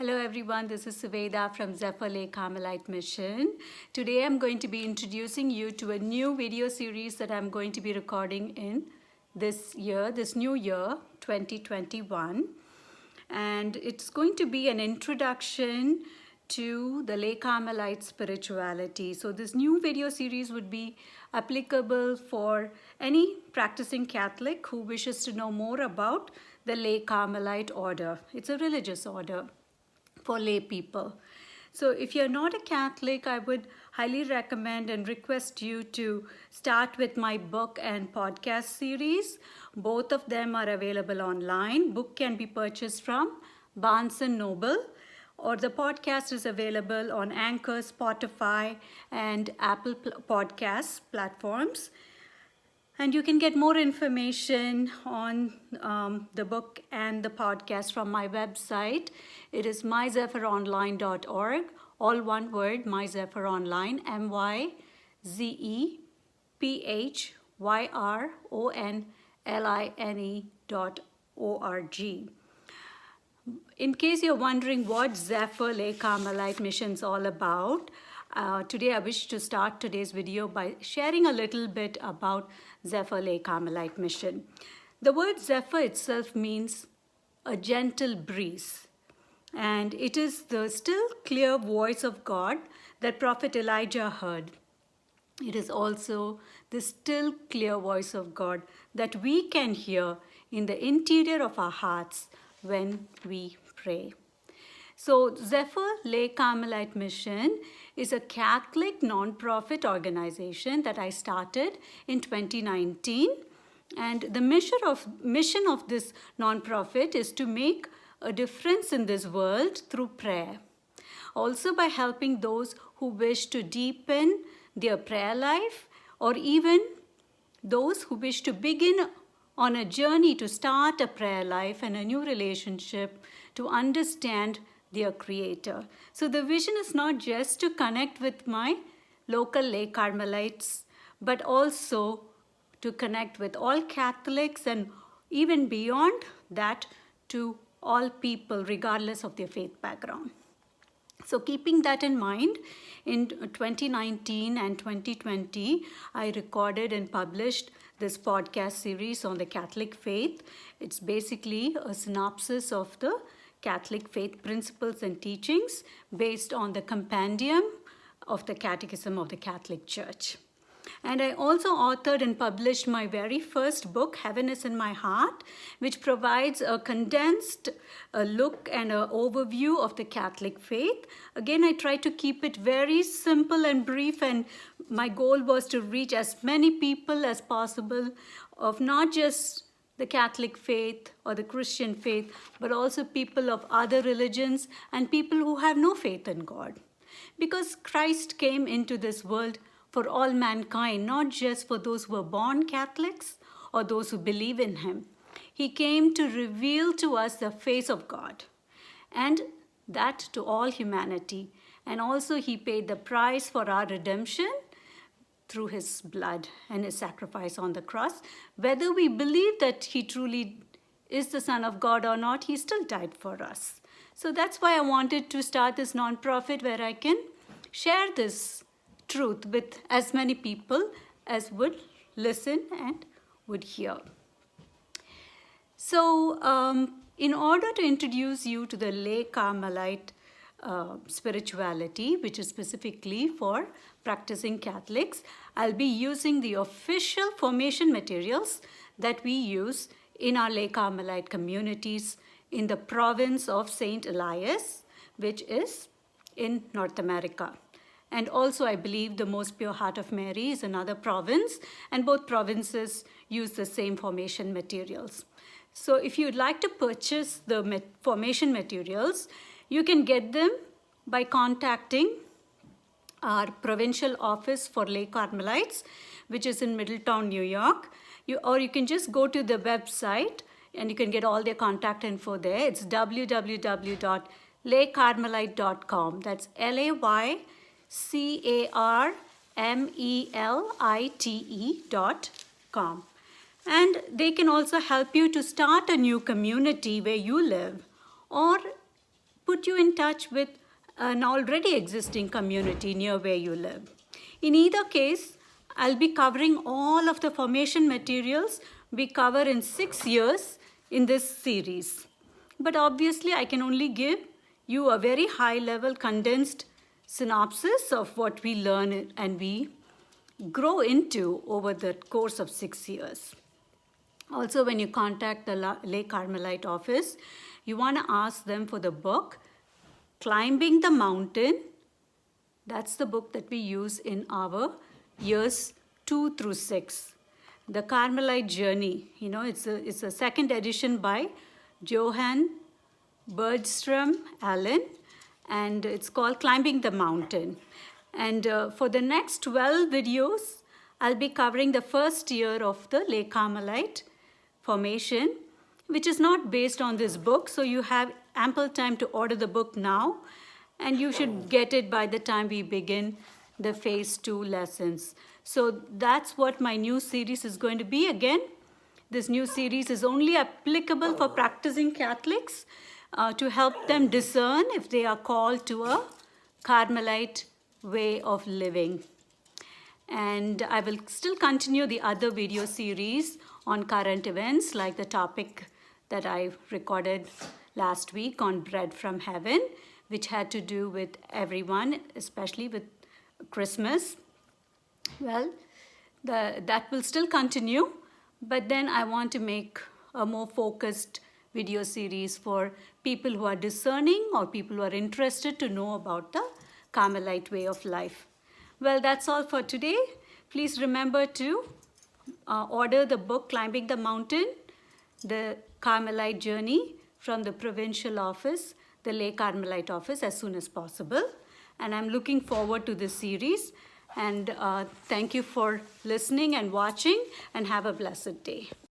Hello everyone, this is Suveda from Zephyr Lake Carmelite Mission. Today I'm going to be introducing you to a new video series that I'm going to be recording in this new year, 2021. And it's going to be an introduction to the Lake Carmelite spirituality. So this new video series would be applicable for any practicing Catholic who wishes to know more about the Lake Carmelite order. It's a religious order for lay people. So if you're not a Catholic, I would highly recommend and request you to start with my book and podcast series. Both of them are available online. Book can be purchased from Barnes & Noble, or the podcast is available on Anchor, Spotify, and Apple Podcasts platforms. And you can get more information on the book and the podcast from my website. It is myzephyronline.org, all one word, myzephyronline, myzephyronline.org. In case you're wondering what Zephyr Lake Carmelite Mission is all about, today I wish to start today's video by sharing a little bit about Zephyr Lake Carmelite Mission. The word Zephyr itself means a gentle breeze, and it is the still clear voice of God that Prophet Elijah heard. It is also the still clear voice of God that we can hear in the interior of our hearts when we pray. So Zephyr Lake Carmelite Mission is a Catholic non-profit organization that I started in 2019. And the mission of this non-profit is to make a difference in this world through prayer. Also by helping those who wish to deepen their prayer life, or even those who wish to begin on a journey to start a prayer life and a new relationship to understand their Creator. So the vision is not just to connect with my local Lake Carmelites, but also to connect with all Catholics and even beyond that to all people regardless of their faith background. So keeping that in mind, in 2019 and 2020, I recorded and published this podcast series on the Catholic faith. It's basically a synopsis of the Catholic faith principles and teachings based on the compendium of the Catechism of the Catholic Church. And I also authored and published my very first book, Heaven is in My Heart, which provides a condensed look and an overview of the Catholic faith. Again, I try to keep it very simple and brief, and my goal was to reach as many people as possible of not just the Catholic faith or the Christian faith, but also people of other religions and people who have no faith in God. Because Christ came into this world for all mankind, not just for those who were born Catholics or those who believe in Him. He came to reveal to us the face of God, and that to all humanity. And also He paid the price for our redemption through His blood and His sacrifice on the cross. Whether we believe that He truly is the Son of God or not, He still died for us. So that's why I wanted to start this nonprofit where I can share this truth with as many people as would listen and would hear. So in order to introduce you to the Lake Carmelite spirituality, which is specifically for practicing Catholics, I'll be using the official formation materials that we use in our Lake Carmelite communities in the province of St. Elias, which is in North America. And also, I believe the Most Pure Heart of Mary is another province, and both provinces use the same formation materials. So if you'd like to purchase the formation materials, you can get them by contacting our provincial office for Lake Carmelites, which is in Middletown, New York. Or you can just go to the website and you can get all their contact info there. It's www.lakecarmelite.com. That's LAYCARMELITE.com. And they can also help you to start a new community where you live, or put you in touch with an already existing community near where you live. In either case, I'll be covering all of the formation materials we cover in 6 years in this series. But obviously, I can only give you a very high-level condensed synopsis of what we learn and we grow into over the course of 6 years. Also, when you contact the Lake Carmelite office, you want to ask them for the book, Climbing the Mountain. That's the book that we use in our years 2 through 6. The Carmelite Journey, it's a second edition by Johan Bergstrom Allen, and it's called Climbing the Mountain. And for the next 12 videos, I'll be covering the first year of the Lake Carmelite formation, which is not based on this book, so you have ample time to order the book now, and you should get it by the time we begin the phase 2 lessons. So that's what my new series is going to be. Again, this new series is only applicable for practicing Catholics to help them discern if they are called to a Carmelite way of living. And I will still continue the other video series on current events, like the topic that I recorded last week on Bread from Heaven, which had to do with everyone, especially with Christmas. Well, that will still continue, but then I want to make a more focused video series for people who are discerning or people who are interested to know about the Carmelite way of life. Well, that's all for today. Please remember to order the book Climbing the Mountain, the Carmelite Journey, from the provincial office, the Lake Carmelite office, as soon as possible. And I'm looking forward to this series. And thank you for listening and watching, and have a blessed day.